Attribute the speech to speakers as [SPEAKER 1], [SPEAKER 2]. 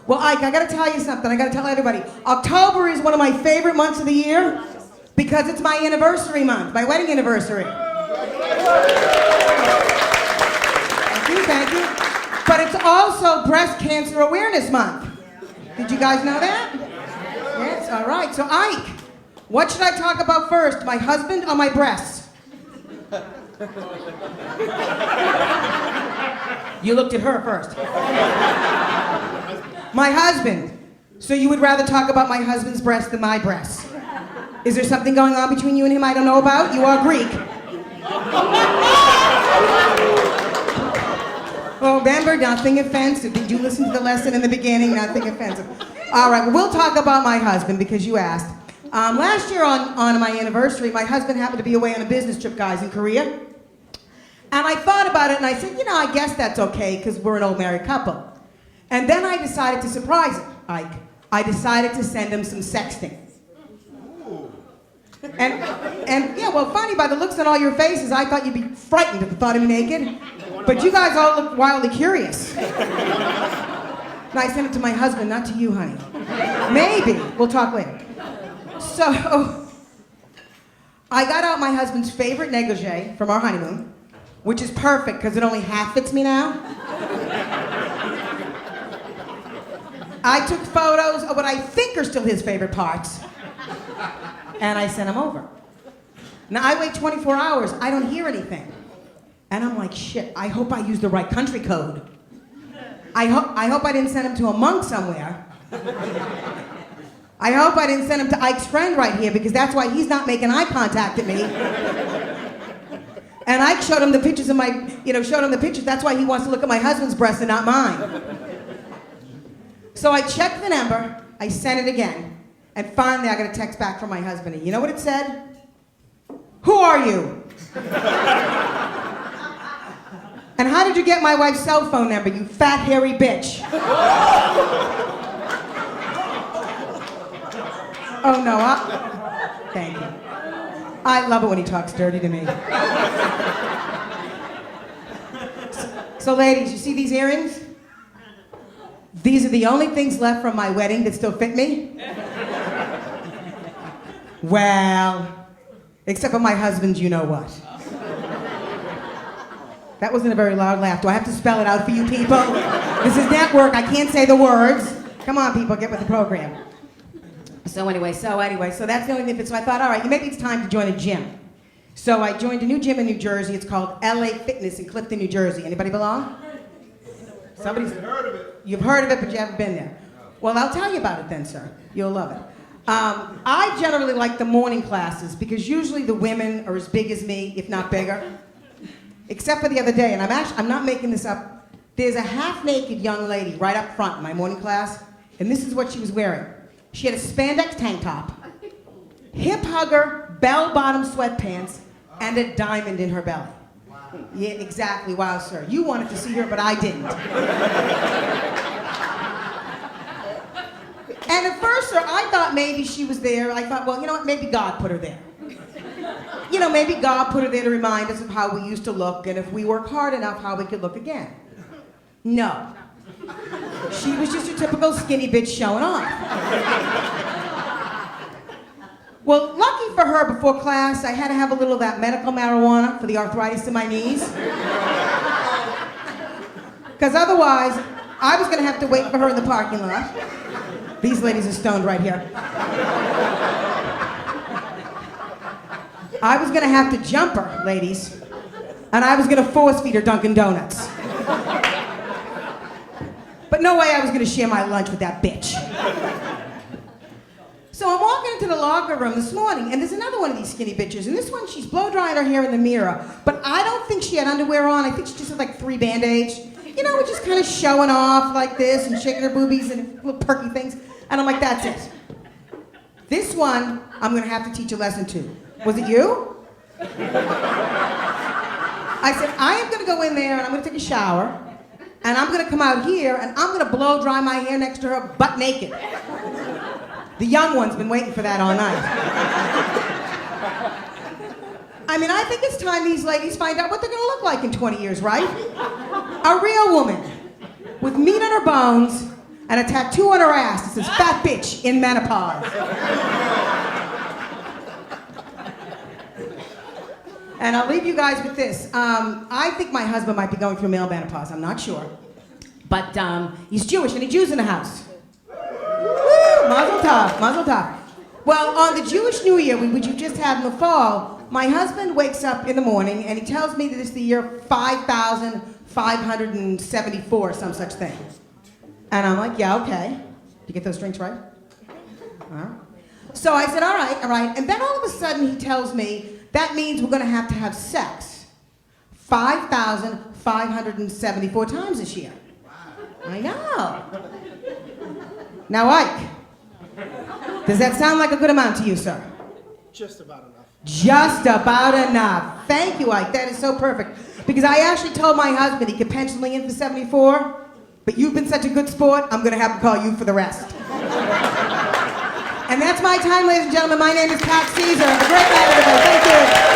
[SPEAKER 1] Well, Ike, I gotta tell you something. I gotta tell everybody. October is one of my favorite months of the year because it's my anniversary month, my wedding anniversary. Thank you. But it's also Breast Cancer Awareness Month. Did you guys know that? Yes, all right. So Ike, what should I talk about first, my husband or my breasts? You looked at her first. My husband. So you would rather talk about my husband's breasts than my breasts? Is there something going on between you and him I don't know about? You are Greek. Well, remember, nothing offensive. Did you listen to the lesson in the beginning? Nothing offensive. All right, well, we'll talk about my husband because you asked. Last year on my anniversary, my husband happened to be away on a business trip, guys, in Korea. And I thought about it and I said, you know, I guess that's okay because we're an old married couple. And then I decided to surprise him, Ike. I decided to send him some sexting. And yeah, well, funny, by the looks on all your faces, I thought you'd be frightened at the thought of me naked. But you guys all look wildly curious. And I sent it to my husband, not to you, honey. Maybe. We'll talk later. So, I got out my husband's favorite negligee from our honeymoon, which is perfect because it only half fits me now. I took photos of what I think are still his favorite parts, and I sent them over. Now, I wait 24 hours. I don't hear anything. And I'm like, shit, I hope I used the right country code. I hope I didn't send him to a monk somewhere. I hope I didn't send him to Ike's friend right here because that's why he's not making eye contact at me. And Ike showed him the pictures of that's why he wants to look at my husband's breasts and not mine. So I checked the number, I sent it again, and finally I got a text back from my husband. And you know what it said? Who are you? And how did you get my wife's cell phone number, you fat, hairy bitch? Oh, no, thank you. I love it when he talks dirty to me. So, ladies, you see these earrings? These are the only things left from my wedding that still fit me. Well, except for my husband's you-know-what. That wasn't a very loud laugh. Do I have to spell it out for you people? This is network. I can't say the words. Come on, people, get with the program. So anyway, so that's the only thing. So I thought, all right, maybe it's time to join a gym. So I joined a new gym in New Jersey. It's called LA Fitness in Clifton, New Jersey. Anybody belong? Somebody's heard of it. You've heard of it, but you haven't been there. Well, I'll tell you about it then, sir. You'll love it. I generally like the morning classes because usually the women are as big as me, if not bigger. Except for the other day, and I'm not making this up. There's a half-naked young lady right up front in my morning class, and this is what she was wearing. She had a spandex tank top, hip hugger, bell-bottom sweatpants, and a diamond in her belly. Yeah, exactly. Wow, sir. You wanted to see her, but I didn't. And at first, sir, I thought maybe she was there. I thought, well, you know what? Maybe God put her there. You know, maybe God put her there to remind us of how we used to look, and if we work hard enough, how we could look again. No. She was just your typical skinny bitch showing off. Well, lucky for her, before class, I had to have a little of that medical marijuana for the arthritis in my knees. Because otherwise, I was going to have to wait for her in the parking lot. These ladies are stoned right here. I was going to have to jump her, ladies. And I was going to force feed her Dunkin' Donuts. But no way I was going to share my lunch with that bitch. So I'm walking into the locker room this morning, and there's another one of these skinny bitches, and this one, she's blow-drying her hair in the mirror, but I don't think she had underwear on. I think she just had like 3 Band-Aids. You know, we're just kind of showing off like this and shaking her boobies and little perky things. And I'm like, that's it. This one, I'm going to have to teach a lesson to. Was it you? I said, I am going to go in there, and I'm going to take a shower, and I'm going to come out here, and I'm going to blow-dry my hair next to her butt naked. The young one's been waiting for that all night. I mean, I think it's time these ladies find out what they're going to look like in 20 years, right? A real woman with meat on her bones, and a tattoo on her ass that says, fat bitch in menopause. And I'll leave you guys with this. I think my husband might be going through male menopause. I'm not sure. But he's Jewish. Any Jews in the house? Woo! Mazel tov, mazel tov. Well, on the Jewish New Year, which you just had in the fall, my husband wakes up in the morning and he tells me that it's the year 5,574, some such thing. And I'm like, yeah, okay. Did you get those drinks right? All right. So I said, all right. And then all of a sudden he tells me, that means we're going to have sex 5,574 times this year. I know. Now, Ike, does that sound like a good amount to you, sir?
[SPEAKER 2] Just about enough.
[SPEAKER 1] Just about enough. Thank you, Ike. That is so perfect. Because I actually told my husband he could pencil me in for 74, but you've been such a good sport, I'm going to have to call you for the rest. And that's my time, ladies and gentlemen. My name is Pat Caesar. Have a great night, everybody. Thank you.